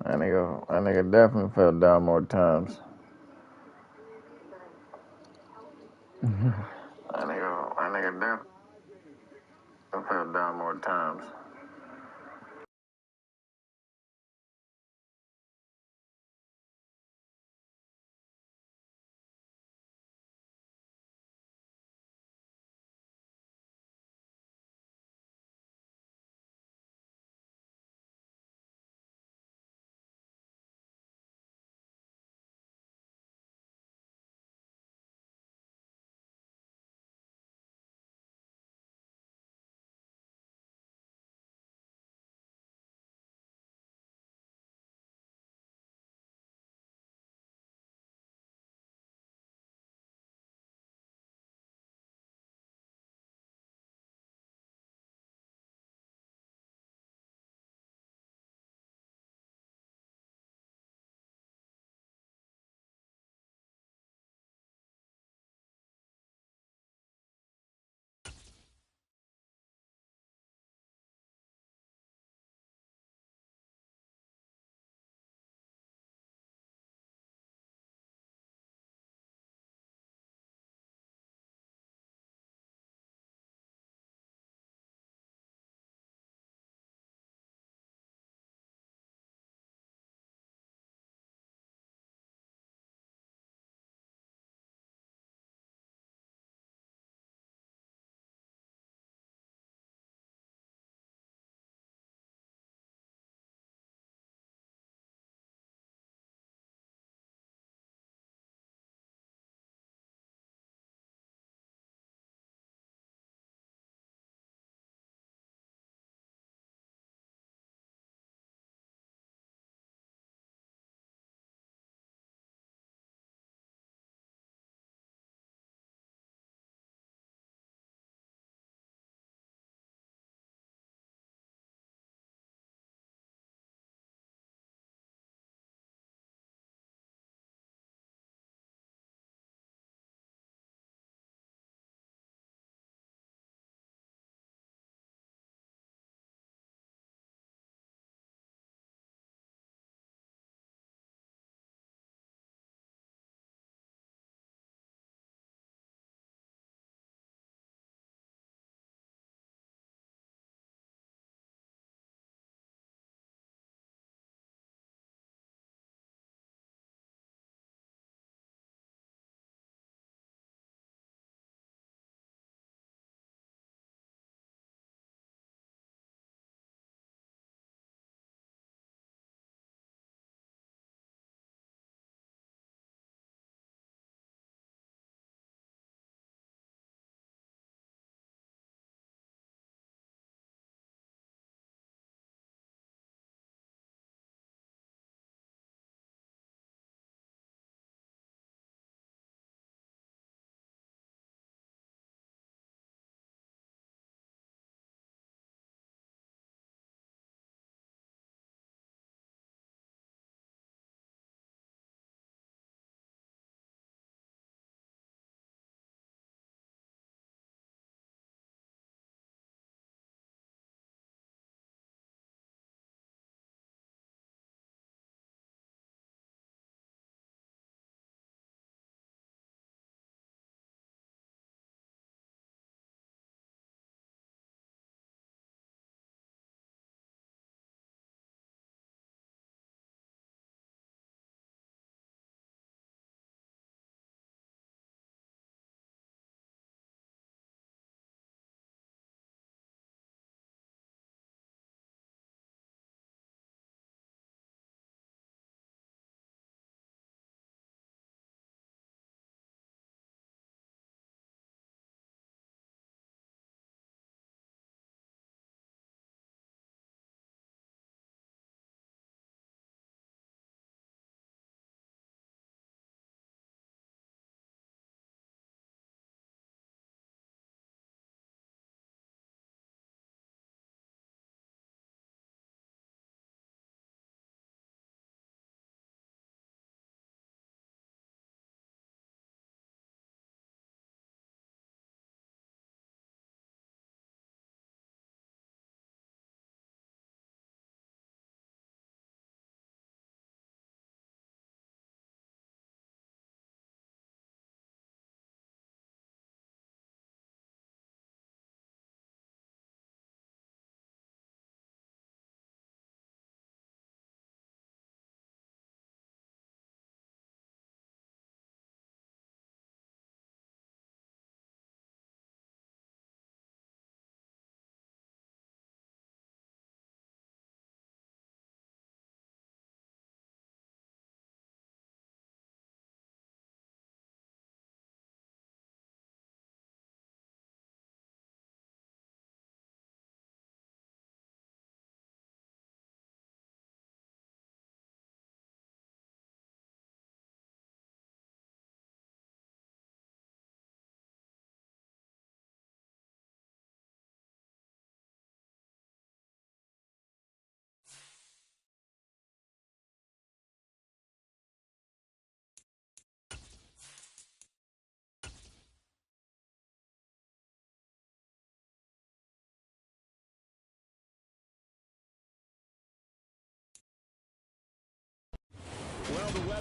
That nigga definitely fell down more times. That nigga definitely fell down more times.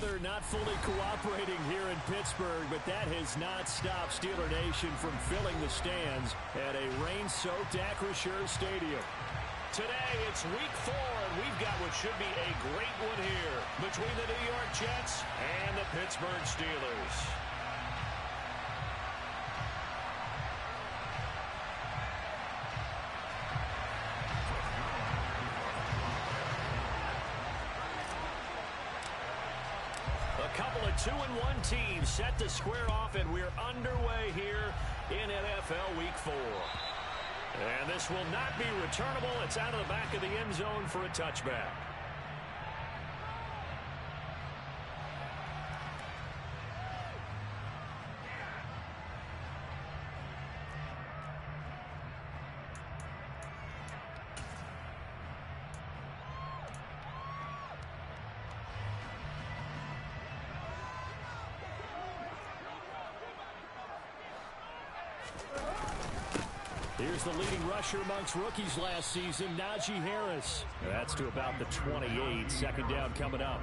weather not fully cooperating here in Pittsburgh, but that has not stopped Steeler Nation from filling the stands at a rain-soaked Acrisure Stadium. Today, it's week 4, and we've got what should be a great one here between the New York Jets and the Pittsburgh Steelers. A couple of 2-1 teams set to square off, and we're underway here in NFL Week 4. And this will not be returnable. It's out of the back of the end zone for a touchback. Here's the leading rusher amongst rookies last season, Najee Harris. That's to about the 28. Second down coming up.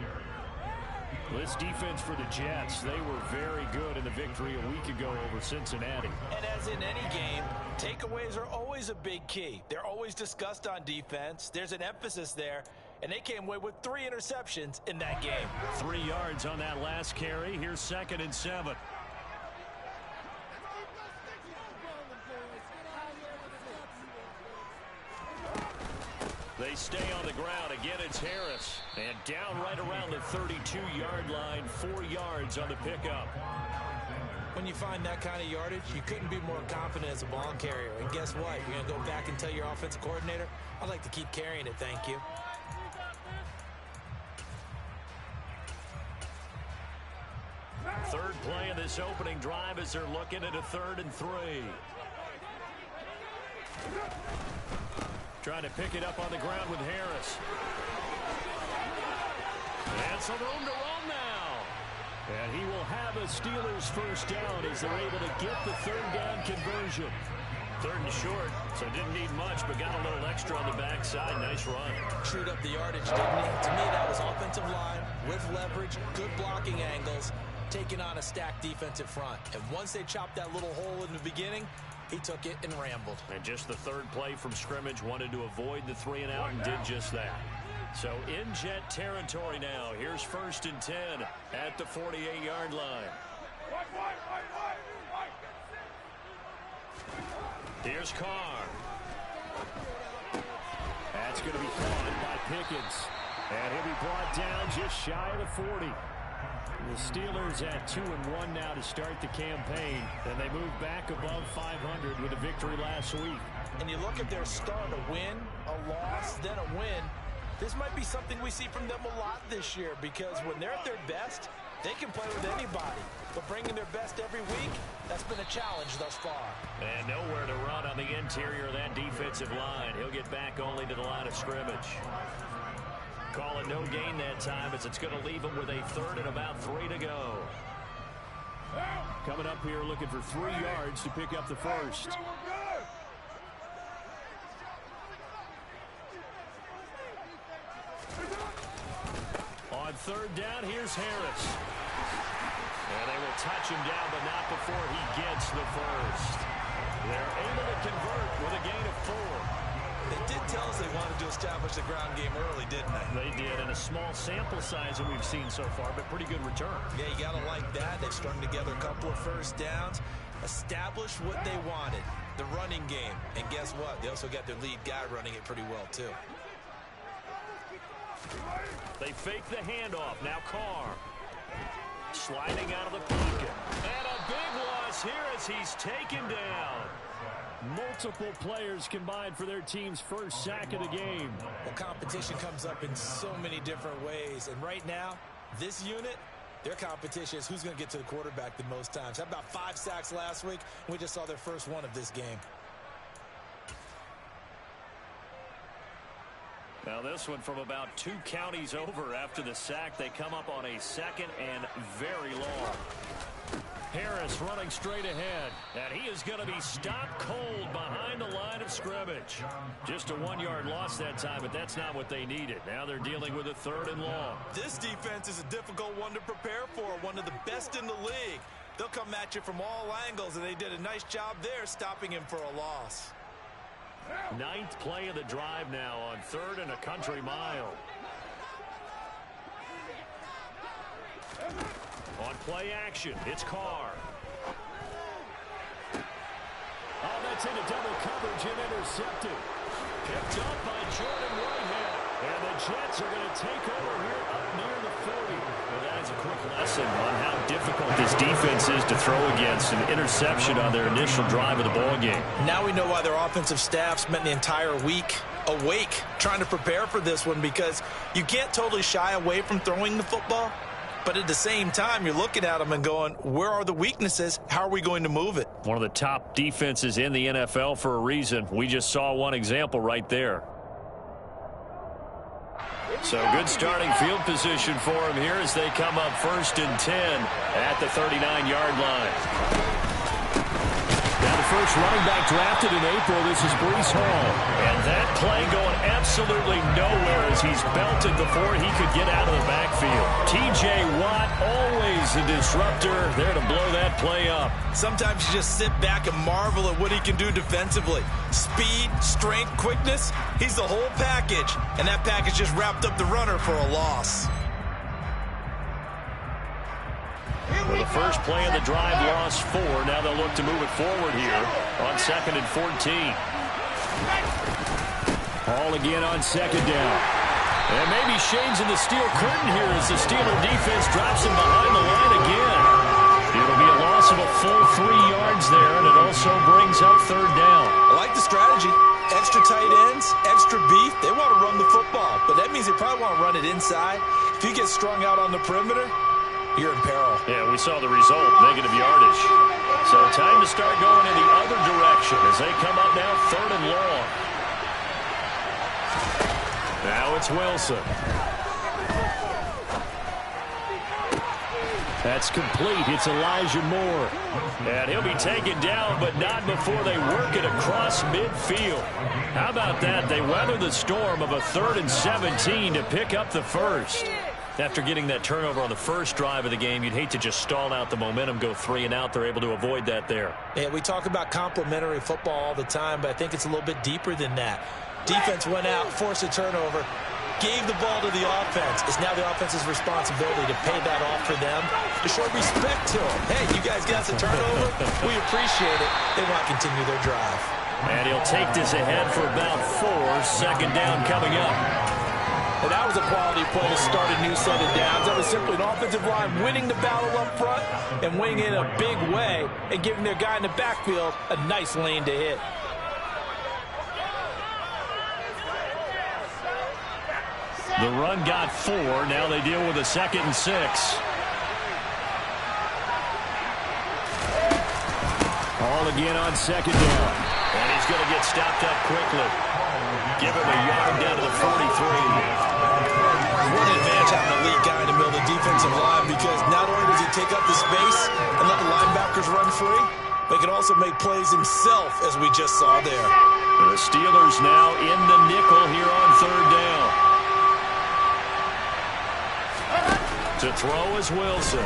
This defense for the Jets, they were very good in the victory a week ago over Cincinnati. And as in any game, takeaways are always a big key. They're always discussed on defense. There's an emphasis there, and they came away with 3 interceptions in that game. 3 yards on that last carry. Here's 2nd and 7. They stay on the ground. Again, it's Harris. And down right around the 32-yard line, 4 yards on the pickup. When you find that kind of yardage, you couldn't be more confident as a ball carrier. And guess what? You're going to go back and tell your offensive coordinator, I'd like to keep carrying it, thank you. Third play of this opening drive as they're looking at a 3rd and 3. Trying to pick it up on the ground with Harris. And some room to run now. And he will have a Steelers first down as they're able to get the 3rd down conversion. 3rd and short, so didn't need much, but got a little extra on the backside. Nice run. Chewed up the yardage, didn't he? To me, that was offensive line with leverage, good blocking angles, taking on a stacked defensive front. And once they chopped that little hole in the beginning, he took it and rambled. And just the 3rd play from scrimmage, wanted to avoid the 3 and out and did just that. So in Jet territory now. Here's 1st and 10 at the 48-yard line. Here's Carr. That's going to be caught by Pickens. And he'll be brought down just shy of the 40. The Steelers at 2-1 now to start the campaign, and they move back above 500 with a victory last week. And you look at their start, a win, a loss, then a win. This might be something we see from them a lot this year, because when they're at their best, they can play with anybody. But bringing their best every week, that's been a challenge thus far. And nowhere to run on the interior of that defensive line. He'll get back only to the line of scrimmage. Call it no gain that time, as it's going to leave him with a 3rd and about 3 to go. Coming up here looking for 3 yards to pick up the first. On 3rd down, here's Harris. And they will touch him down, but not before he gets the first. They're able to convert with a gain of 4. They did tell us they wanted to establish the ground game early, didn't they? They did, and a small sample size that we've seen so far, but pretty good return. Yeah, you got to like that. They've strung together a couple of first downs, established what they wanted, the running game. And guess what? They also got their lead guy running it pretty well, too. They fake the handoff. Now Carr. Sliding out of the pocket. And a big loss here as he's taken down. Multiple players combined for their team's first sack of the game. Well, competition comes up in so many different ways. And right now, this unit, their competition is who's going to get to the quarterback the most times. How about 5 sacks last week? We just saw their first one of this game. Now this one from about 2 counties over after the sack. They come up on a 2nd and very long. Harris running straight ahead, and he is going to be stopped cold behind the line of of scrimmage. Just a 1-yard loss that time, but that's not what they needed. Now they're dealing with a 3rd and long. This defense is a difficult one to prepare for, one of the best in the league. They'll come at you from all angles, and they did a nice job there stopping him for a loss. 9th play of the drive now on 3rd and a country mile. On play action, it's Carr. Oh, that's into double coverage and intercepted. Picked up by Jordan Whitehead. And the Jets are going to take over here up near the 40. Well, that is a quick lesson on how difficult this defense is to throw against. An interception on their initial drive of the ballgame. Now we know why their offensive staff spent the entire week awake trying to prepare for this one, because you can't totally shy away from throwing the football. But at the same time, you're looking at them and going, where are the weaknesses? How are we going to move it? One of the top defenses in the NFL for a reason. We just saw one example right there. So good starting field position for him here as they come up 1st and 10 at the 39-yard line. Now the first running back drafted in April, this is Breece Hall. And that play going absolutely nowhere as he's belted before he could get out of the backfield. T.J. Watt, always a disruptor, there to blow that play up. Sometimes you just sit back and marvel at what he can do defensively. Speed, strength, quickness, he's the whole package. And that package just wrapped up the runner for a loss. Well, the first play of the drive lost 4. Now they'll look to move it forward here on 2nd and 14. Hall again on 2nd down. And maybe Shane's in the steel curtain here as the Steeler defense drops him behind the line again. It'll be a loss of a full 3 yards there, and it also brings up 3rd down. I like the strategy. Extra tight ends, extra beef. They want to run the football, but that means they probably want to run it inside. If you get strung out on the perimeter, you're in peril. Yeah, we saw the result, negative yardage. So time to start going in the other direction as they come up now 3rd and long. Now it's Wilson. That's complete. It's Elijah Moore. And he'll be taken down, but not before they work it across midfield. How about that? They weather the storm of a 3rd and 17 to pick up the first. After getting that turnover on the first drive of the game, you'd hate to just stall out the momentum, go 3 and out. They're able to avoid that there. Yeah, we talk about complementary football all the time, but I think it's a little bit deeper than that. Defense went out, forced a turnover, gave the ball to the offense. It's now the offense's responsibility to pay that off for them, to show respect to them. Hey, you guys got the turnover. We appreciate it. They want to continue their drive. And he'll take this ahead for about 4. 2nd down coming up. And that was a quality play to start a new set of downs. That was simply an offensive line winning the battle up front and winning in a big way and giving their guy in the backfield a nice lane to hit. The run got 4. Now they deal with a 2nd and 6. All again on 2nd down. And he's going to get stopped up quickly. Give him a yard down to the 43. What an advantage having an elite guy in the middle of the defensive line, because not only does he take up the space and let the linebackers run free, but he can also make plays himself, as we just saw there. The Steelers now in the nickel here on 3rd down. To throw is Wilson.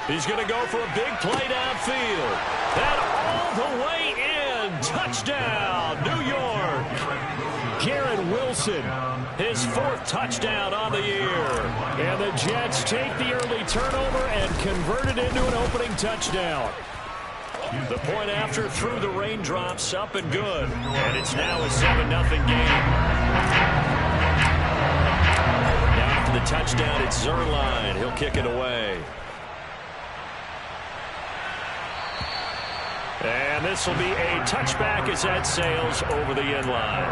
He's going to go for a big play downfield. And all the way in. Touchdown, New York. Garrett Wilson, his 4th touchdown on the year. And the Jets take the early turnover and convert it into an opening touchdown. The point after through the raindrops, up and good. And it's now a 7-0 game. Now after the touchdown, it's Zerline. He'll kick it away. And this will be a touchback as that sails over the end line.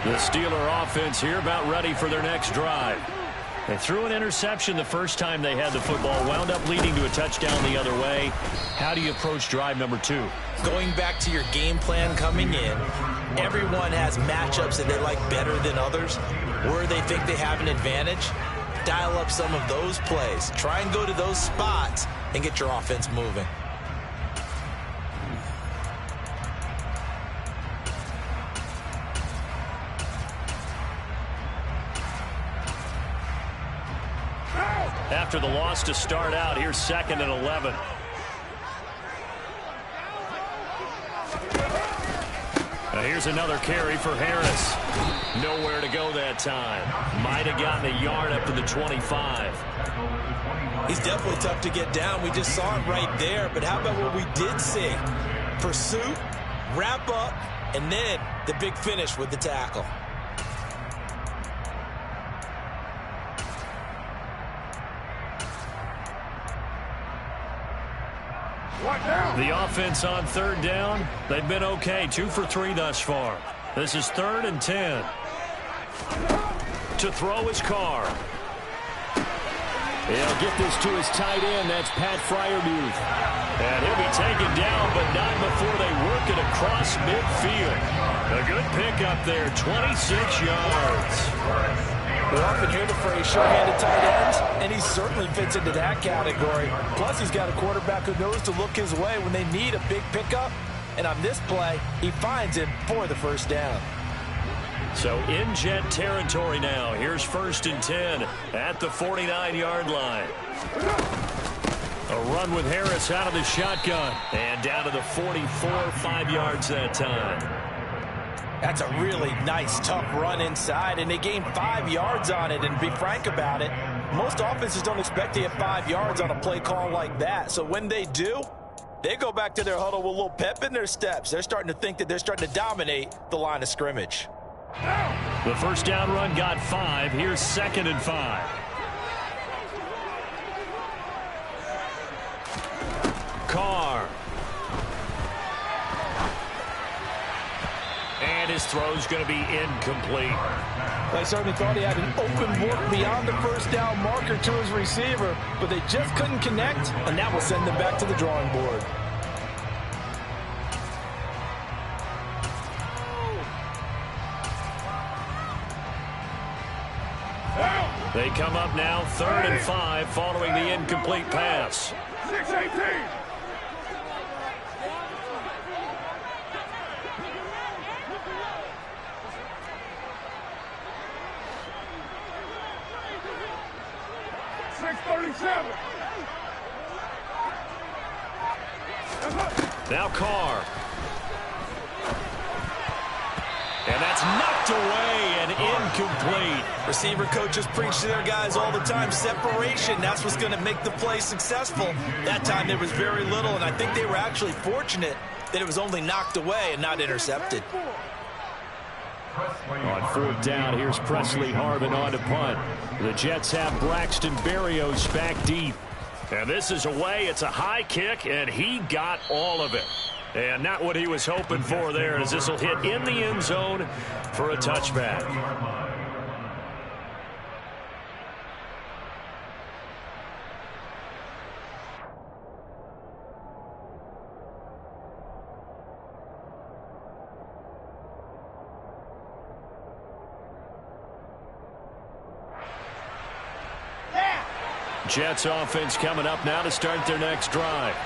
The Steeler offense here about ready for their next drive. They threw an interception the first time they had the football, wound up leading to a touchdown the other way. How do you approach drive number 2? Going back to your game plan coming in, Everyone has matchups that they like better than others, where they think they have an advantage. Dial up some of those plays. Try and go to those spots and get your offense moving. After the loss to start out, here's 2nd and 11. Now here's another carry for Harris. Nowhere to go that time. Might have gotten a yard up to the 25. He's definitely tough to get down. We just saw it right there. But how about what we did see? Pursuit, wrap up, and then the big finish with the tackle. The offense on 3rd down, they've been okay. 2 for 3 thus far. This is 3rd and 10. To throw his Carr. He'll get this to his tight end. That's Pat Freiermuth. And he'll be taken down, but not before they work it across midfield. A good pickup there, 26 yards. We often hear the phrase sure-handed tight ends, and he certainly fits into that category. Plus, he's got a quarterback who knows to look his way when they need a big pickup. And on this play, he finds him for the first down. So in Jet territory now. Here's 1st and 10 at the 49-yard line. A run with Harris out of the shotgun. And down to the 44, 5 yards that time. That's a really nice, tough run inside, and they gained 5 yards on it. And to be frank about it, most offenses don't expect to get 5 yards on a play call like that. So when they do, they go back to their huddle with a little pep in their steps. They're starting to think that they're starting to dominate the line of scrimmage. The first down run got 5. Here's 2nd and 5. Carr. And his throw's going to be incomplete. I certainly thought he had an open look beyond the first down marker to his receiver, but they just couldn't connect, and that will send them back to the drawing board. They come up now 3rd and 5 following the incomplete pass. 6-18. Now Carr. And that's knocked away and incomplete. Receiver coaches preach to their guys all the time. Separation, that's what's going to make the play successful. That time there was very little, and I think they were actually fortunate that it was only knocked away and not intercepted. On 4th down, here's Presley Harvin on to punt. The Jets have Braxton Berrios back deep. And this is away. It's a high kick, and he got all of it. And not what he was hoping for there, as this will hit in the end zone for a touchback. Jets offense coming up now to start their next drive.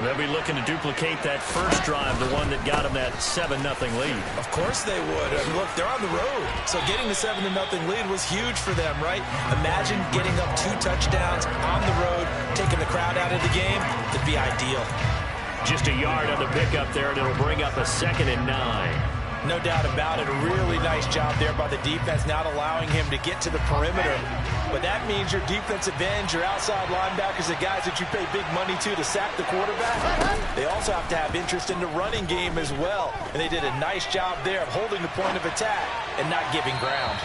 They'll be looking to duplicate that first drive, the one that got them that 7-0 lead. Of course they would. I mean, look, they're on the road. So getting the 7-0 lead was huge for them, right? Imagine getting up 2 touchdowns on the road, taking the crowd out of the game. It'd be ideal. Just a yard on the pickup there, and it'll bring up a 2nd and 9. No doubt about it. A really nice job there by the defense, not allowing him to get to the perimeter. But that means your defensive ends, your outside linebackers, the guys that you pay big money to sack the quarterback, they also have to have interest in the running game as well. And they did a nice job there of holding the point of attack and not giving ground.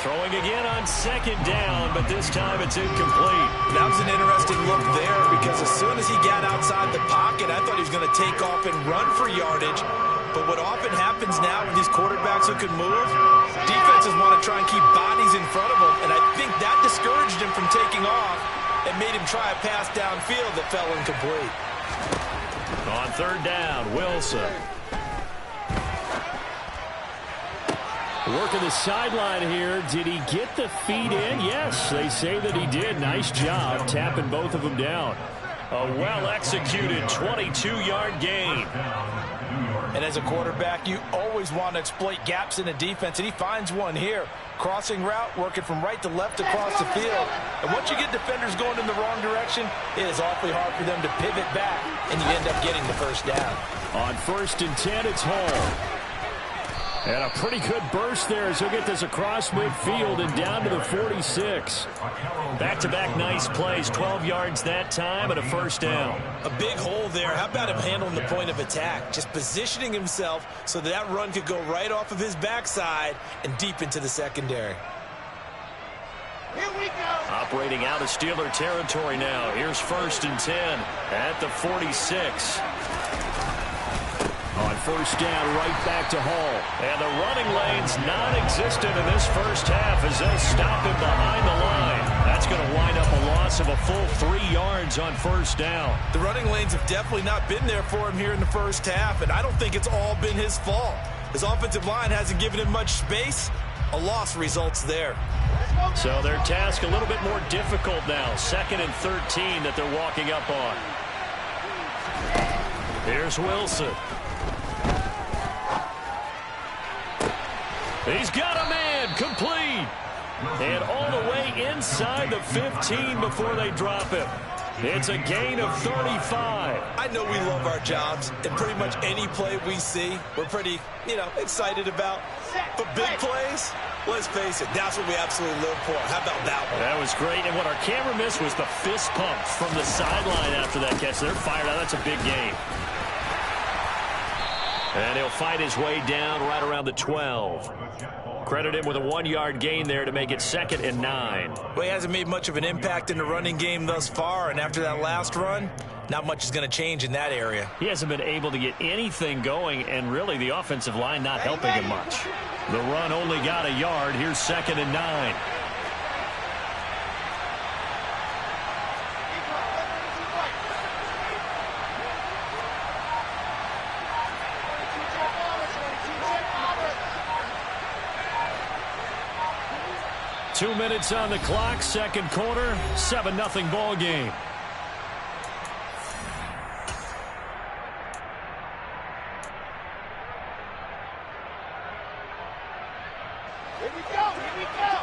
Throwing again on 2nd down, but this time it's incomplete. That was an interesting look there, because as soon as he got outside the pocket, I thought he was going to take off and run for yardage. But what often happens now with these quarterbacks who can move, defenses want to try and keep bodies in front of them, and I think that discouraged him from taking off and made him try a pass downfield that fell incomplete. On 3rd down, Wilson. Working the sideline here. Did he get the feet in? Yes, they say that he did. Nice job tapping both of them down. A well-executed 22-yard gain. And as a quarterback, you always want to exploit gaps in the defense, and he finds one here. Crossing route, working from right to left across the field. And once you get defenders going in the wrong direction, it is awfully hard for them to pivot back, and you end up getting the first down. On 1st and 10, it's Hall. And a pretty good burst there as he'll get this across midfield and down to the 46. Back-to-back nice plays, 12 yards that time and a first down. A big hole there. How about him handling the point of attack? Just positioning himself so that run could go right off of his backside and deep into the secondary. Here we go. Operating out of Steeler territory now. Here's 1st and 10 at the 46. On first down, right back to Hall. And the running lane's non-existent in this first half as they'll stop him behind the line. That's going to wind up a loss of a full 3 yards on first down. The running lanes have definitely not been there for him here in the first half, and I don't think it's all been his fault. His offensive line hasn't given him much space. A loss results there. So their task a little bit more difficult now. 2nd and 13 that they're walking up on. Here's Wilson. He's got a man, complete. And all the way inside the 15 before they drop him. It's a gain of 35. I know we love our jobs, and pretty much any play we see, we're pretty, excited about. But big plays, let's face it, that's what we absolutely live for. How about that one? That was great. And what our camera missed was the fist pump from the sideline after that catch. They're fired out. That's a big gain. And he'll fight his way down right around the 12. Credit him with a 1-yard gain there to make it 2nd and 9. Well, he hasn't made much of an impact in the running game thus far, and after that last run, not much is going to change in that area. He hasn't been able to get anything going, and really the offensive line not helping him much. The run only got a yard. Here's 2nd and 9. 2 minutes on the clock, second quarter, 7-0 ball game. Here we go, here we go.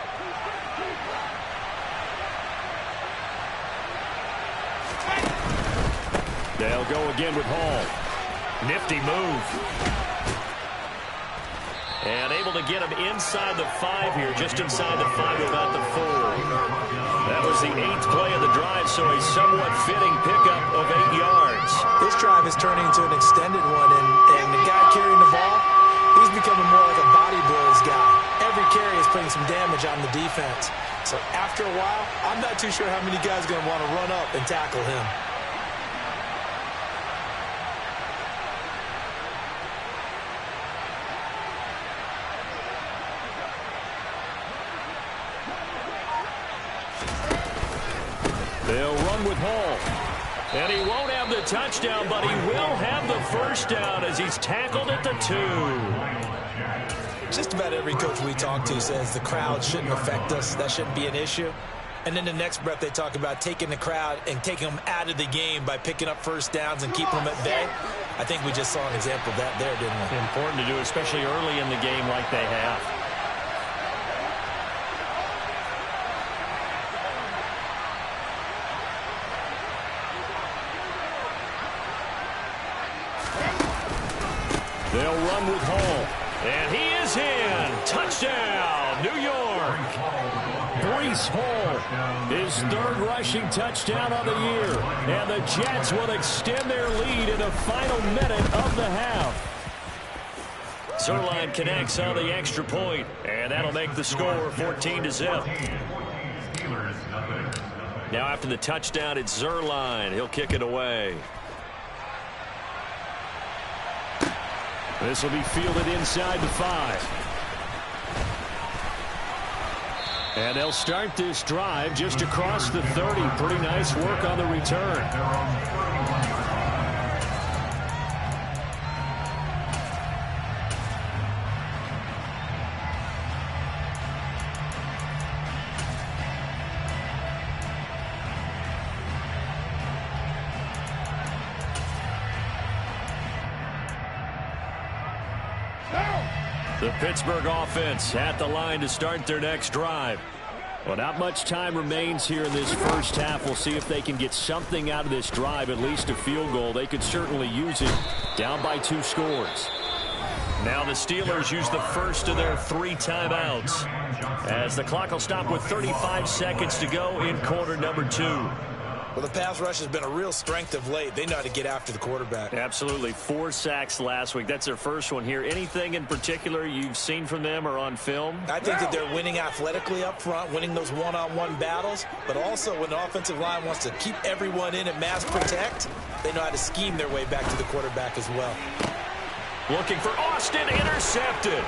They'll go again with Hall. Nifty move. And able to get him inside the 5 here, just inside the 5 about the 4. That was the 8th play of the drive, so a somewhat fitting pickup of 8 yards. This drive is turning into an extended one, and the guy carrying the ball, he's becoming more like a body blows guy. Every carry is putting some damage on the defense. So after a while, I'm not too sure how many guys are going to want to run up and tackle him. They'll run with Hall. And he won't have the touchdown, but he will have the first down as he's tackled at the 2. Just about every coach we talk to says the crowd shouldn't affect us. That shouldn't be an issue. And then the next breath they talk about taking the crowd and taking them out of the game by picking up first downs and keeping them at bay. I think we just saw an example of that there, didn't we? Important to do, especially early in the game like they have. They'll run with Hall. And he is in. Touchdown, New York. Breece Hall, his 3rd rushing touchdown of the year. And the Jets will extend their lead in the final minute of the half. Zerline connects on the extra point, and that'll make the score 14-0. Now after the touchdown, it's Zerline. He'll kick it away. This will be fielded inside the 5. And they'll start this drive just across the 30. Pretty nice work on the return. The Pittsburgh offense at the line to start their next drive. Well, not much time remains here in this first half. We'll see if they can get something out of this drive, at least a field goal. They could certainly use it. Down by 2 scores. Now the Steelers use the first of their 3 timeouts, as the clock will stop with 35 seconds to go in quarter number 2. Well, the pass rush has been a real strength of late. They know how to get after the quarterback. Absolutely. 4 sacks last week. That's their first one here. Anything in particular you've seen from them or on film? I think that they're winning athletically up front, winning those one-on-one battles, but also when the offensive line wants to keep everyone in and mass protect, they know how to scheme their way back to the quarterback as well. Looking for Austin, intercepted.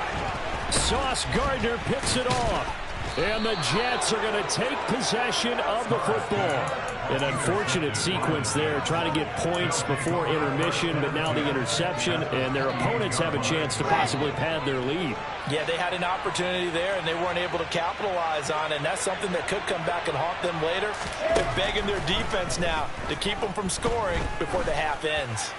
Sauce Gardner picks it off. And the Jets are going to take possession of the football. An unfortunate sequence there, trying to get points before intermission, but now the interception, and their opponents have a chance to possibly pad their lead. Yeah, they had an opportunity there, and they weren't able to capitalize on it, and that's something that could come back and haunt them later. They're begging their defense now to keep them from scoring before the half ends.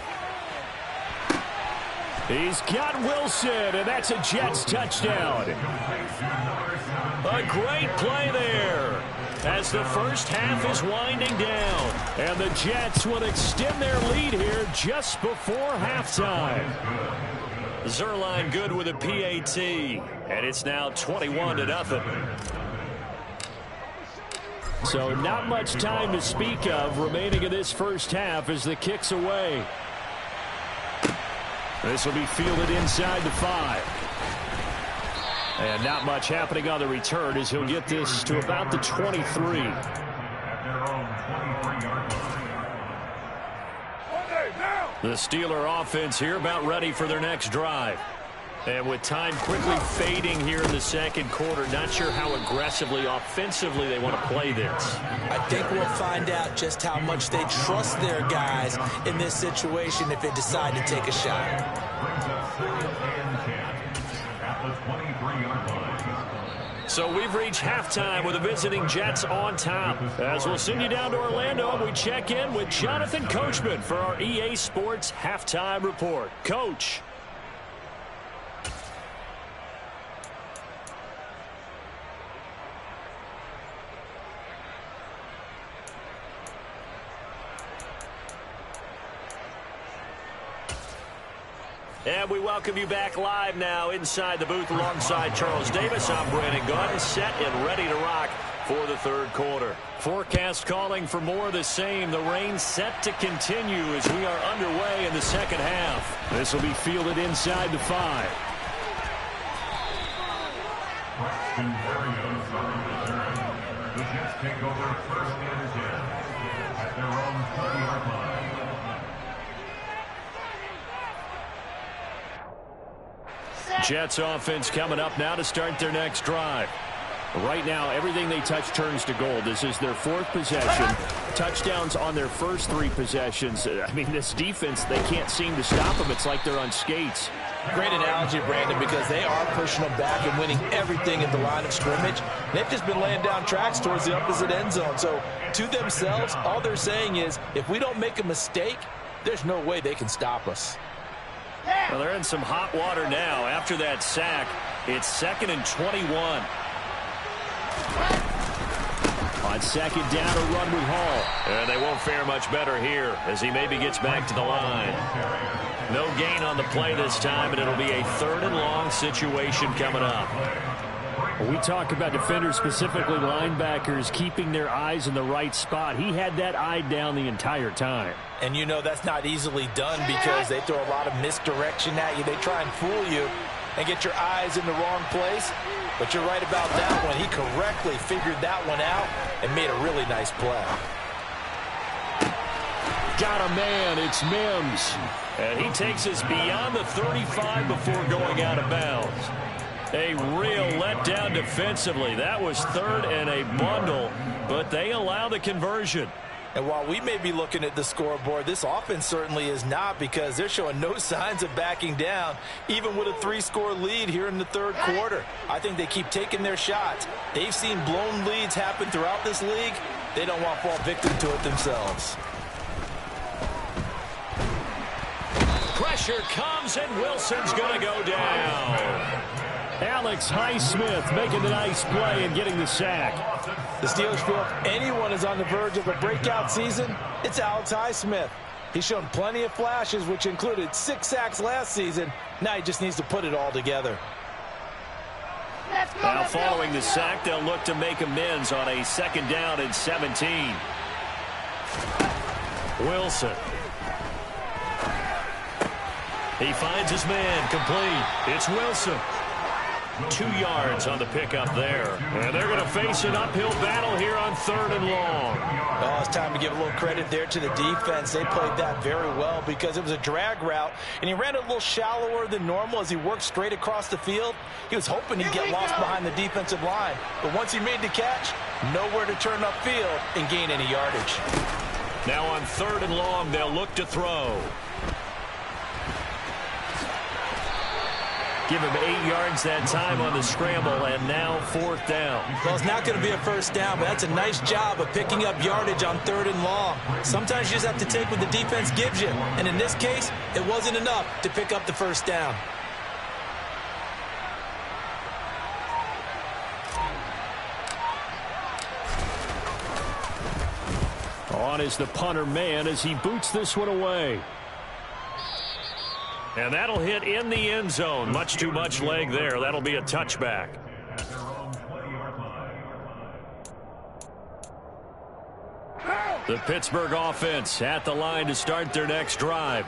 He's got Wilson, and that's a Jets touchdown. A great play there as the first half is winding down. And the Jets will extend their lead here just before halftime. Zerline good with a PAT, and it's now 21-0. So not much time to speak of remaining in this first half as the kick's away. This will be fielded inside the 5. And not much happening on the return as he'll get this to about the 23. The Steeler offense here about ready for their next drive. And with time quickly fading here in the second quarter, not sure how aggressively, offensively they want to play this. I think we'll find out just how much they trust their guys in this situation if they decide to take a shot. So we've reached halftime with the visiting Jets on top. As we'll send you down to Orlando, and we check in with Jonathan Coachman for our EA Sports Halftime Report. Coach. And we welcome you back live now inside the booth alongside Charles Davis. I'm Brandon Gaudin, set and ready to rock for the third quarter. Forecast calling for more of the same. The rain set to continue as we are underway in the second half. This will be fielded inside the 5. The Jets take over first and 10 at their own 30-yard line. Jets offense coming up now to start their next drive. Right now, everything they touch turns to gold. This is their 4th possession. Touchdowns on their first 3 possessions. I mean, this defense, they can't seem to stop them. It's like they're on skates. Great analogy, Brandon, because they are pushing them back and winning everything at the line of scrimmage. They've just been laying down tracks towards the opposite end zone. So, to themselves, all they're saying is, if we don't make a mistake, there's no way they can stop us. Well, they're in some hot water now. After that sack, it's 2nd and 21. On second down, a run with Hall. And they won't fare much better here as he maybe gets back to the line. No gain on the play this time, and it'll be a 3rd and long situation coming up. We talk about defenders, specifically linebackers, keeping their eyes in the right spot. He had that eye down the entire time. And you know that's not easily done because they throw a lot of misdirection at you. They try and fool you and get your eyes in the wrong place. But you're right about that one. He correctly figured that one out and made a really nice play. Got a man. It's Mims. And he takes us beyond the 35 before going out of bounds. A real letdown defensively. That was 3rd and a bundle, but they allow the conversion. And while we may be looking at the scoreboard, this offense certainly is not, because they're showing no signs of backing down, even with a 3-score lead here in the third quarter. I think they keep taking their shots. They've seen blown leads happen throughout this league. They don't want to fall victim to it themselves. Pressure comes, and Wilson's going to go down. Alex Highsmith making the nice play and getting the sack. The Steelers feel if anyone is on the verge of a breakout season, it's Alex Highsmith. He's shown plenty of flashes, which included 6 sacks last season. Now he just needs to put it all together. Now following the sack, they'll look to make amends on a 2nd down and 17. Wilson. He finds his man, complete. It's Wilson. 2 yards on the pickup there. And they're going to face an uphill battle here on 3rd and long. Oh, it's time to give a little credit there to the defense. They played that very well because it was a drag route, and he ran a little shallower than normal as he worked straight across the field. He was hoping he'd get lost behind the defensive line. But once he made the catch, nowhere to turn upfield and gain any yardage. Now on 3rd and long, they'll look to throw. Give him 8 yards that time on the scramble, and now 4th down. Well, it's not going to be a 1st down, but that's a nice job of picking up yardage on 3rd and long. Sometimes you just have to take what the defense gives you, and in this case, it wasn't enough to pick up the 1st down. On is the punter man as he boots this one away. And that'll hit in the end zone. Much too much leg there. That'll be a touchback. The Pittsburgh offense at the line to start their next drive.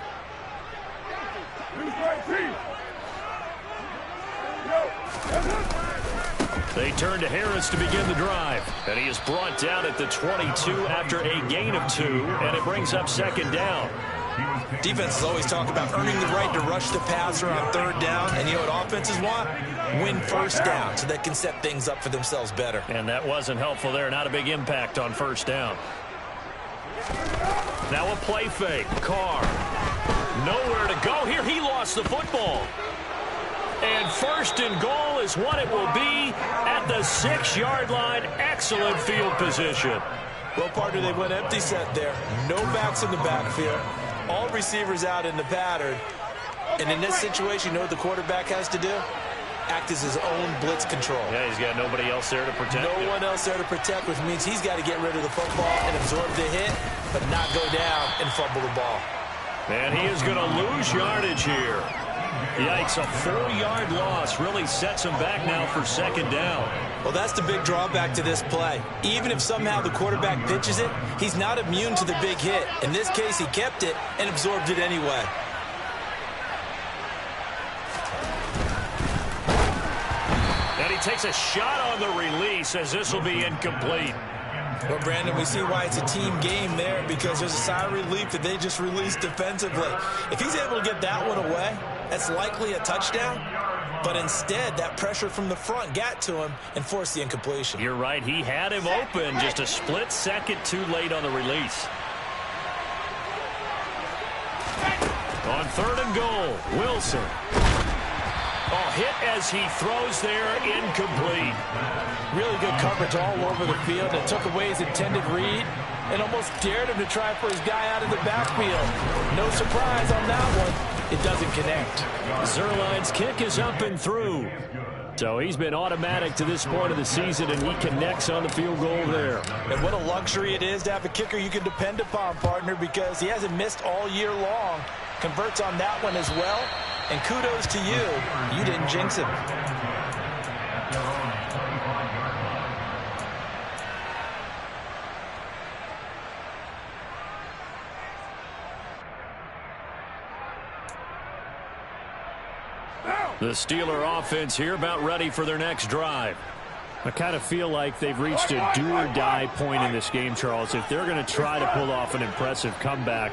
They turn to Harris to begin the drive. And he is brought down at the 22 after a gain of 2. And it brings up 2nd down. Defenses always talk about earning the right to rush the passer on 3rd down. And you know what offenses want? Win 1st down so they can set things up for themselves better. And that wasn't helpful there. Not a big impact on 1st down. Now a play fake. Carr. Nowhere to go here. He lost the football. And 1st and goal is what it will be at the 6-yard line. Excellent field position. Well, partner, they went empty set there. No backs in the backfield. All receivers out in the pattern. And in this situation, you know what the quarterback has to do? Act as his own blitz control. Yeah, he's got nobody else there to protect him. No one else there to protect, which means he's got to get rid of the football and absorb the hit, but not go down and fumble the ball. And he is going to lose yardage here. Yikes, a 4-yard loss really sets him back now for 2nd down. Well, that's the big drawback to this play. Even if somehow the quarterback pitches it, he's not immune to the big hit. In this case, he kept it and absorbed it anyway. And he takes a shot on the release as this will be incomplete. Well, Brandon, we see why it's a team game there because there's a sigh of relief that they just released defensively. If he's able to get that one away, that's likely a touchdown. But instead, that pressure from the front got to him and forced the incompletion. You're right. He had him open. Just a split second too late on the release. On 3rd and goal, Wilson. Oh, hit as he throws there, incomplete. Really good coverage all over the field. It took away his intended read and almost dared him to try for his guy out of the backfield. No surprise on that one. It doesn't connect. Zerline's kick is up and through. So he's been automatic to this point of the season, and he connects on the field goal there. And what a luxury it is to have a kicker you can depend upon, partner, because he hasn't missed all year long. Converts on that one as well. And kudos to you. You didn't jinx him. The Steeler offense here about ready for their next drive. I kind of feel like they've reached a do-or-die point in this game, Charles. If they're going to try to pull off an impressive comeback,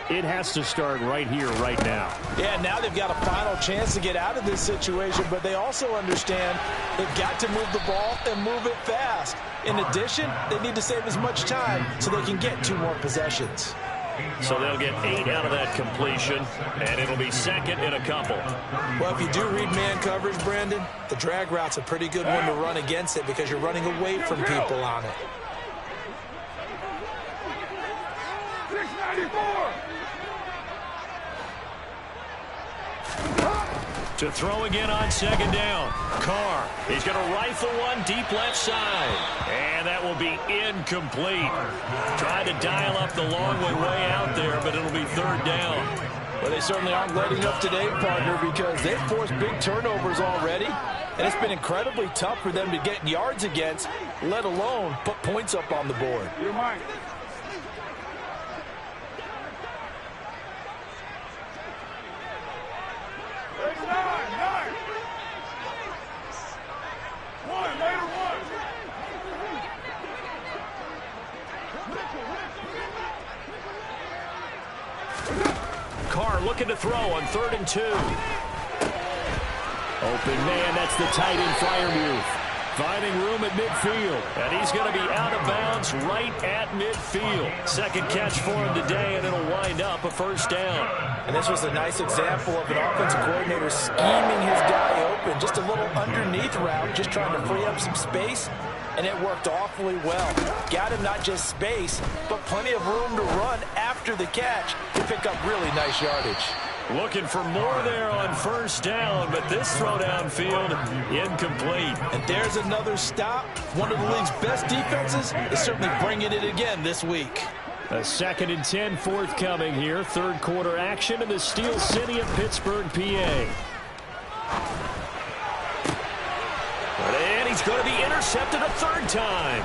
it has to start right here, right now. Yeah, now they've got a final chance to get out of this situation, but they also understand they've got to move the ball and move it fast. In addition, they need to save as much time so they can get 2 more possessions. So they'll get 8 out of that completion, and it'll be 2nd and a couple. Well, if you do read man coverage, Brandon, the drag route's a pretty good one to run against it because you're running away from people on it. 694! To throw again on second down. Carr, he's going to rifle one deep left side. And that will be incomplete. Tried to dial up the long way out there, but it'll be third down. Well, they certainly aren't letting up today, partner, because they've forced big turnovers already. And it's been incredibly tough for them to get yards against, let alone put points up on the board. You're mine. Carr looking to throw on 3rd and 2. Open man, that's the tight end Freiermuth. Finding room at midfield. And he's going to be out of bounds right at midfield. Second catch for him today, and it'll wind up a first down. And this was a nice example of an offensive coordinator scheming his guy open. Just a little underneath route, just trying to free up some space. And it worked awfully well. Got him not just space, but plenty of room to run after the catch to pick up really nice yardage. Looking for more there on first down, but this throw downfield incomplete. And there's another stop. One of the league's best defenses is certainly bringing it again this week. A 2nd and 10 forthcoming here. Third quarter action in the Steel City of Pittsburgh, PA. And he's going to be intercepted a third time.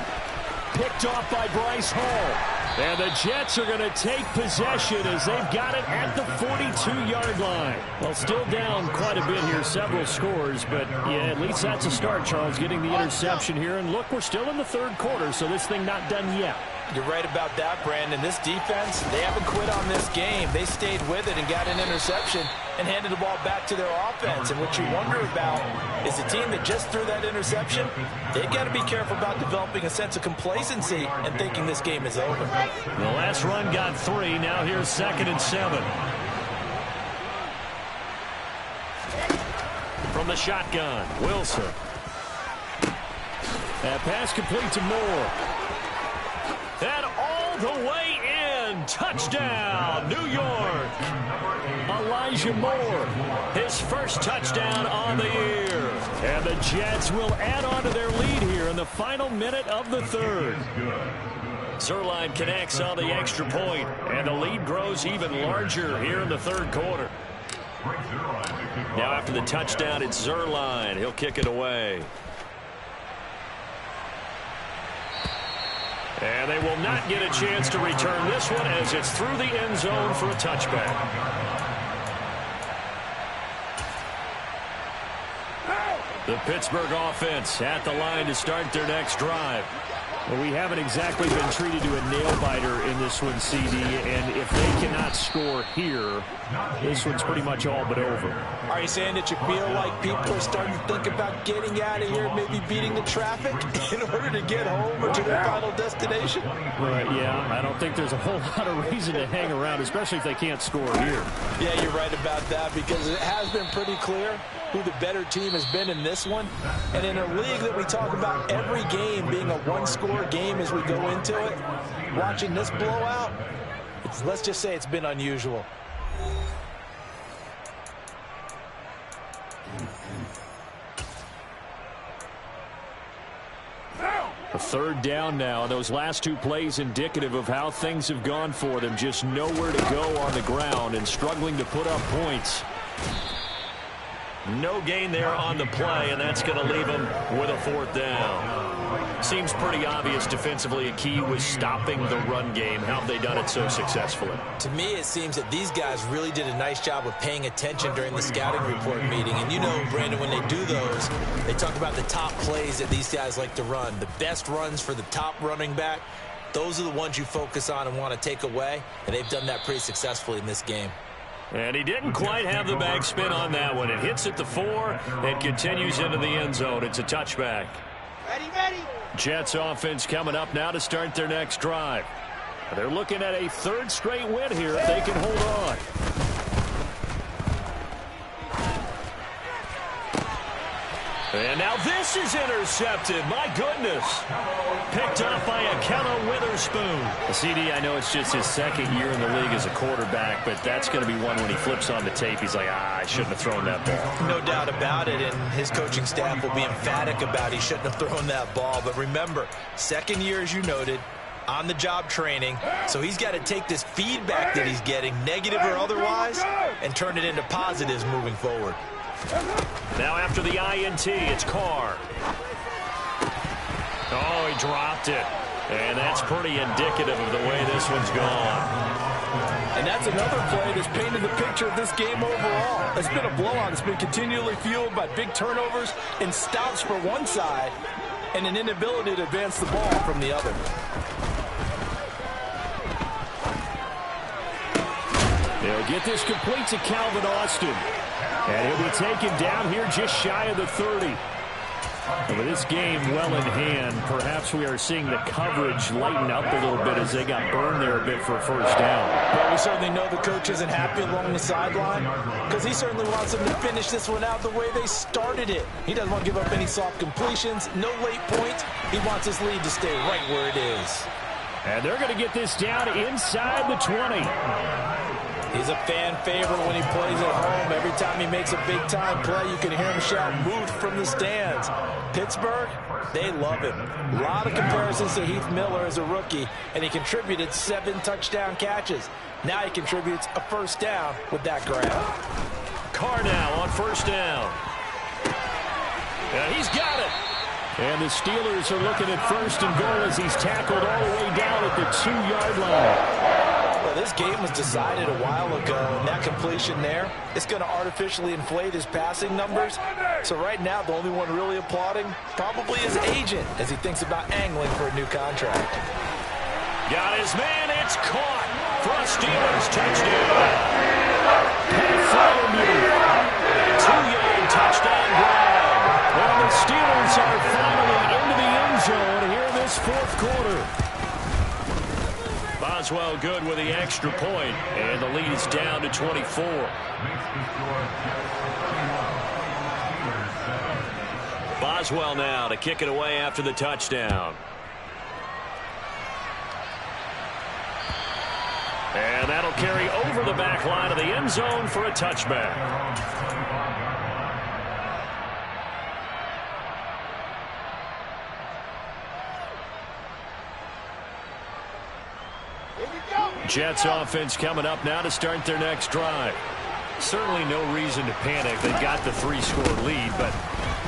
Picked off by Bryce Hall. And the Jets are going to take possession as they've got it at the 42-yard line. Well, still down quite a bit here, several scores, but yeah, at least that's a start, Charles, getting the interception here. And look, we're still in the third quarter, so this thing not done yet. You're right about that, Brandon. This defense, they haven't quit on this game. They stayed with it and got an interception and handed the ball back to their offense. And what you wonder about is the team that just threw that interception, they've got to be careful about developing a sense of complacency and thinking this game is over. The last run got 3. Now here's 2nd and 7. From the shotgun, Wilson. That pass complete to Moore. And all the way in. Touchdown, New York. Elijah Moore, his first touchdown on the year. And the Jets will add on to their lead here in the final minute of the third. Zuerlein connects on the extra point, and the lead grows even larger here in the third quarter. Now after the touchdown, it's Zuerlein. He'll kick it away. And they will not get a chance to return this one as it's through the end zone for a touchback. The Pittsburgh offense at the line to start their next drive. Well, we haven't exactly been treated to a nail-biter in this one, CD, and if they cannot score here, this one's pretty much all but over. Are you saying that you feel like people are starting to think about getting out of here, maybe beating the traffic in order to get home or to their final destination? Yeah, I don't think there's a whole lot of reason to hang around, especially if they can't score here. Yeah, you're right about that, because it has been pretty clear who the better team has been in this one. And in a league that we talk about every game being a one-score game as we go into it, watching this blowout, let's just say it's been unusual. A third down now. Those last two plays indicative of how things have gone for them. Just nowhere to go on the ground and struggling to put up points. No gain there on the play, and that's going to leave them with a fourth down. Seems pretty obvious defensively a key was stopping the run game. How have they done it so successfully? To me, it seems that these guys really did a nice job of paying attention during the scouting report meeting. And you know, Brandon, when they do those, they talk about the top plays that these guys like to run. The best runs for the top running back, those are the ones you focus on and want to take away. And they've done that pretty successfully in this game. And he didn't quite have the bag spin on that one. It hits at the 4 and continues into the end zone. It's a touchback. Ready, ready. Jets offense coming up now to start their next drive. They're looking at a third straight win here if they can hold on. And now this is intercepted. My goodness. Picked up by Akello Witherspoon. CD, I know it's just his second year in the league as a quarterback, but that's going to be one when he flips on the tape. He's like, I shouldn't have thrown that ball. No doubt about it, and his coaching staff will be emphatic about he shouldn't have thrown that ball. But remember, second year, as you noted, on-the-job training, so he's got to take this feedback that he's getting, negative or otherwise, and turn it into positives moving forward. Now after the INT, it's Carr. Oh, he dropped it. And that's pretty indicative of the way this one's gone. And that's another play that's painted the picture of this game overall. It's been a blowout. It's been continually fueled by big turnovers and stops for one side and an inability to advance the ball from the other. They'll get this complete to Calvin Austin. And he'll be taken down here just shy of the 30. And with this game well in hand, perhaps we are seeing the coverage lighten up a little bit as they got burned there a bit for a first down. Well, we certainly know the coach isn't happy along the sideline because he certainly wants them to finish this one out the way they started it. He doesn't want to give up any soft completions, no late points. He wants his lead to stay right where it is. And they're going to get this down inside the 20. He's a fan favorite when he plays at home. Every time he makes a big-time play, you can hear him shout, "Move" from the stands. Pittsburgh, they love him. A lot of comparisons to Heath Miller as a rookie, and he contributed 7 touchdown catches. Now he contributes a first down with that grab. Carr now on first down. And he's got it. And the Steelers are looking at first and goal as he's tackled all the way down at the 2-yard line. Well, this game was decided a while ago, and that completion there, it's going to artificially inflate his passing numbers. So right now, the only one really applauding probably his agent as he thinks about angling for a new contract. Got his man, it's caught for a Steelers touchdown. Pat 2-yard touchdown grab. And the Steelers are finally into the end zone here in this fourth quarter. Boswell good with the extra point, and the lead is down to 24. Boswell now to kick it away after the touchdown. And that'll carry over the back line of the end zone for a touchback. Jets offense coming up now to start their next drive. Certainly no reason to panic. They've got the 3-score lead, but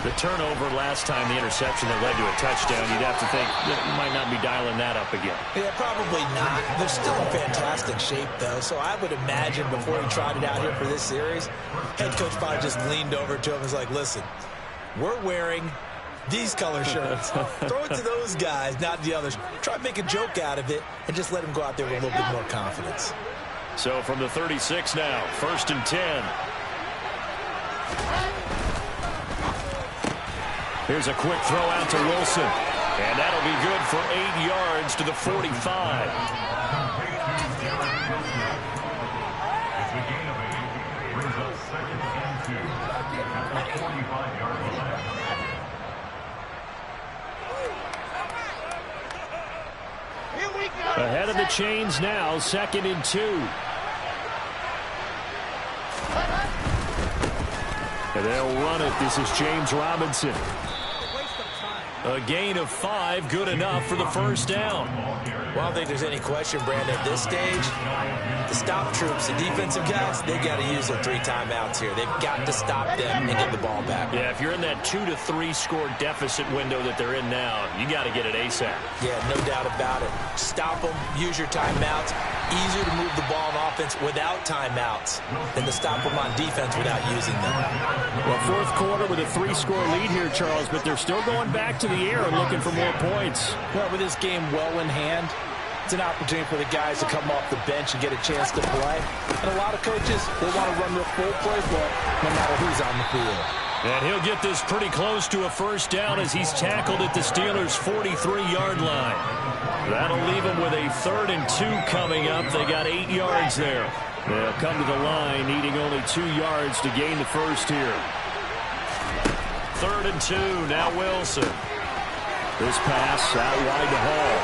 the turnover last time, the interception that led to a touchdown, you'd have to think that you might not be dialing that up again. Yeah, probably not. They're still in fantastic shape, though, so I would imagine before he tried it out here for this series, head coach probably just leaned over to him and was like, listen, we're wearing these color shirts. Throw it to those guys, not the others. Try to make a joke out of it and just let them go out there with a little bit more confidence. So from the 36 now, 1st and 10. Here's a quick throw out to Wilson. And that'll be good for 8 yards to the 45. Ahead of the chains now, 2nd and 2. And they'll run it. This is James Robinson. A gain of 5, good enough for the first down. Well, I don't think there's any question, Brandon, at this stage, the stop troops, the defensive guys, they got to use their 3 timeouts here. They've got to stop them and get the ball back. Yeah, if you're in that 2 to 3 score deficit window that they're in now, you got to get it ASAP. Yeah, no doubt about it. Stop them, use your timeouts. Easier to move the ball on offense without timeouts than to stop them on defense without using them. Well, fourth quarter with a 3-score lead here, Charles, but they're still going back to the air and looking for more points. Well, with this game well in hand, it's an opportunity for the guys to come off the bench and get a chance to play. And a lot of coaches, they want to run their full playbook no matter who's on the field. And he'll get this pretty close to a first down as he's tackled at the Steelers' 43-yard line. That'll leave them with a 3rd and 2 coming up. They got 8 yards there. They'll come to the line needing only 2 yards to gain the first here. 3rd and 2. Now Wilson. This pass out wide to Hall.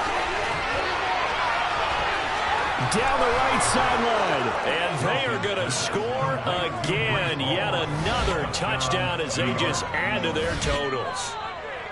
Down the right sideline. And they are going to score again. Yet another touchdown as they just add to their totals.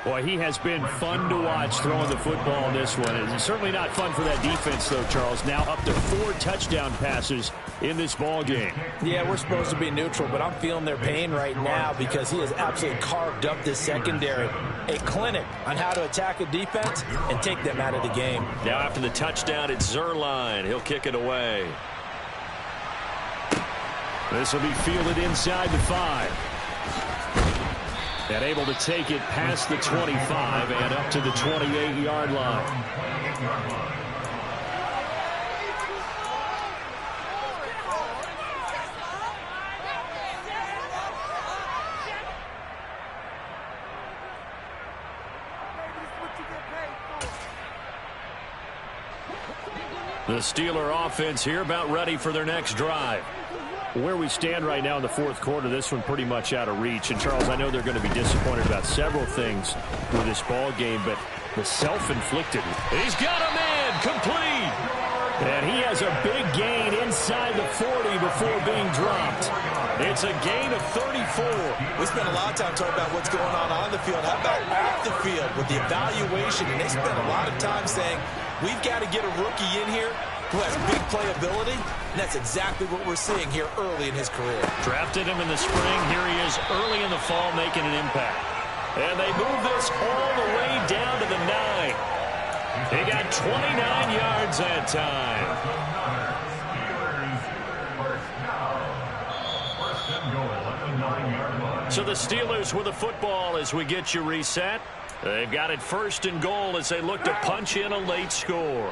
Boy, he has been fun to watch throwing the football in this one. It's certainly not fun for that defense, though, Charles. Now up to 4 touchdown passes in this ball game. Yeah, we're supposed to be neutral, but I'm feeling their pain right now because he has absolutely carved up this secondary. A clinic on how to attack a defense and take them out of the game. Now after the touchdown, it's Zerline. He'll kick it away. This will be fielded inside the 5. And able to take it past the 25 and up to the 28-yard line. The Steeler offense here about ready for their next drive. Where we stand right now in the 4th quarter, this one pretty much out of reach. And, Charles, I know they're going to be disappointed about several things with this ball game, but the self-inflicted. He's got a man complete. And he has a big gain inside the 40 before being dropped. It's a gain of 34. We spent a lot of time talking about what's going on the field. How about off the field with the evaluation? And they spent a lot of time saying, we've got to get a rookie in here who has big playability, and that's exactly what we're seeing here early in his career. Drafted him in the spring. Here he is early in the fall making an impact. And they move this all the way down to the 9. He got 29 yards that time. So the Steelers with the football as we get you reset. They've got it 1st and goal as they look to punch in a late score.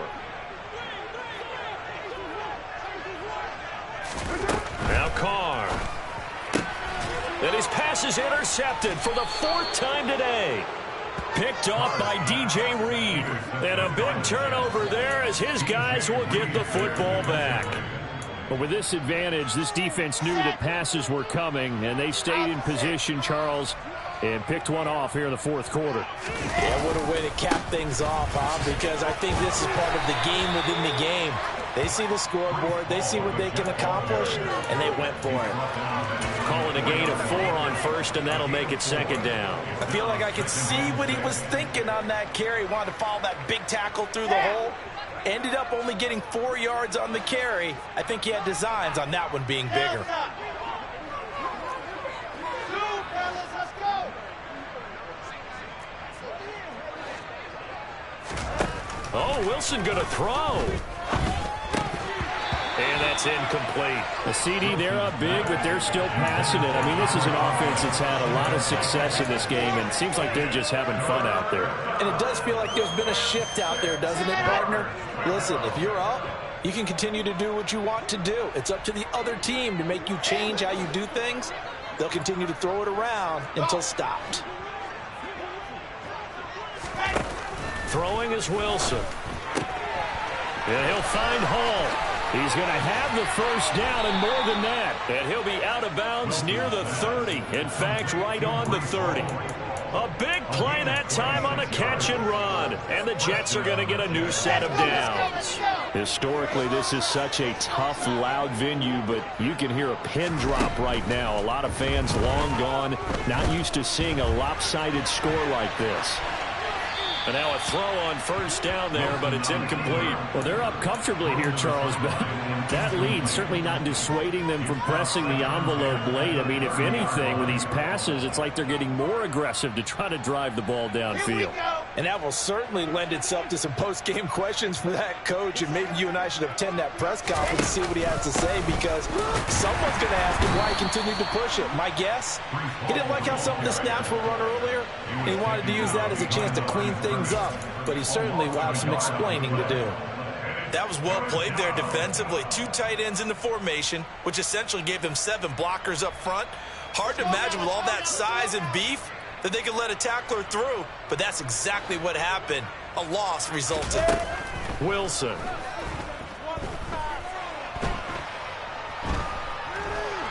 Now Carr. And his pass is intercepted for the 4th time today. Picked off by DJ Reed. And a big turnover there as his guys will get the football back. But with this advantage, this defense knew that passes were coming, and they stayed in position, Charles, and picked one off here in the 4th quarter. Yeah, what a way to cap things off, huh? Because I think this is part of the game within the game. They see the scoreboard, they see what they can accomplish, and they went for it. Call it a gain of 4 on 1st, and that'll make it 2nd down. I feel like I could see what he was thinking on that carry. Wanted to follow that big tackle through the hole. Ended up only getting 4 yards on the carry. I think he had designs on that one being bigger. Oh, Wilson going to throw. And that's incomplete. The CD, they're up big, but they're still passing it. I mean, this is an offense that's had a lot of success in this game, and it seems like they're just having fun out there. And it does feel like there's been a shift out there, doesn't it, partner? Listen, if you're up, you can continue to do what you want to do. It's up to the other team to make you change how you do things. They'll continue to throw it around until stopped. Throwing is Wilson. And he'll find Hall. He's going to have the 1st down and more than that. And he'll be out of bounds near the 30. In fact, right on the 30. A big play that time on a catch and run. And the Jets are going to get a new set of downs. Historically, this is such a tough, loud venue, but you can hear a pin drop right now. A lot of fans long gone, not used to seeing a lopsided score like this. And now a throw on 1st down there, but it's incomplete. Well, they're up comfortably here, Charles, but that lead certainly not dissuading them from pressing the envelope late. I mean, if anything, with these passes, it's like they're getting more aggressive to try to drive the ball downfield. And that will certainly lend itself to some post-game questions for that coach, and maybe you and I should attend that press conference to see what he has to say, because someone's going to ask him why he continued to push it. My guess, he didn't like how some of the snaps were run earlier, and he wanted to use that as a chance to clean things up, but he certainly will have some explaining to do. That was well played there defensively. 2 tight ends in the formation, which essentially gave them 7 blockers up front. Hard to imagine with all that size and beef that they could let a tackler through, but that's exactly what happened. A loss resulted. Wilson.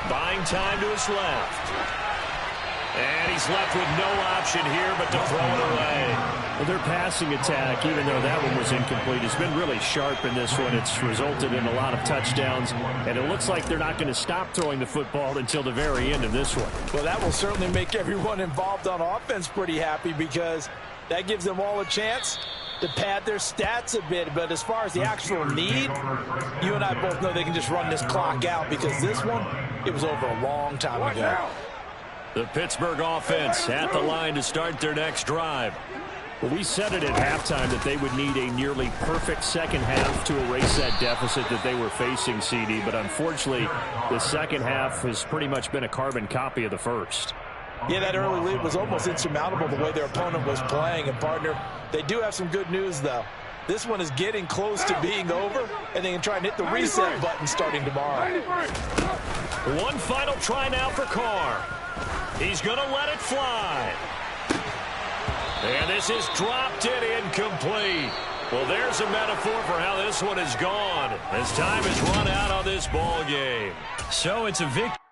Buying time to his left. And he's left with no option here but to throw it away. Well, their passing attack, even though that one was incomplete, has been really sharp in this one. It's resulted in a lot of touchdowns, and it looks like they're not going to stop throwing the football until the very end of this one. Well, that will certainly make everyone involved on offense pretty happy because that gives them all a chance to pad their stats a bit. But as far as the actual need, you and I both know they can just run this clock out because this one, it was over a long time ago. The Pittsburgh offense at the line to start their next drive. Well, we said it at halftime that they would need a nearly perfect second half to erase that deficit that they were facing, CD. But unfortunately, the second half has pretty much been a carbon copy of the first. Yeah, that early lead was almost insurmountable the way their opponent was playing. And, partner, they do have some good news, though. This one is getting close to being over, and they can try and hit the reset button starting tomorrow. One final try now for Carr. He's going to let it fly. And this is dropped in incomplete. Well, there's a metaphor for how this one is gone as time has run out on this ball game. So it's a victory.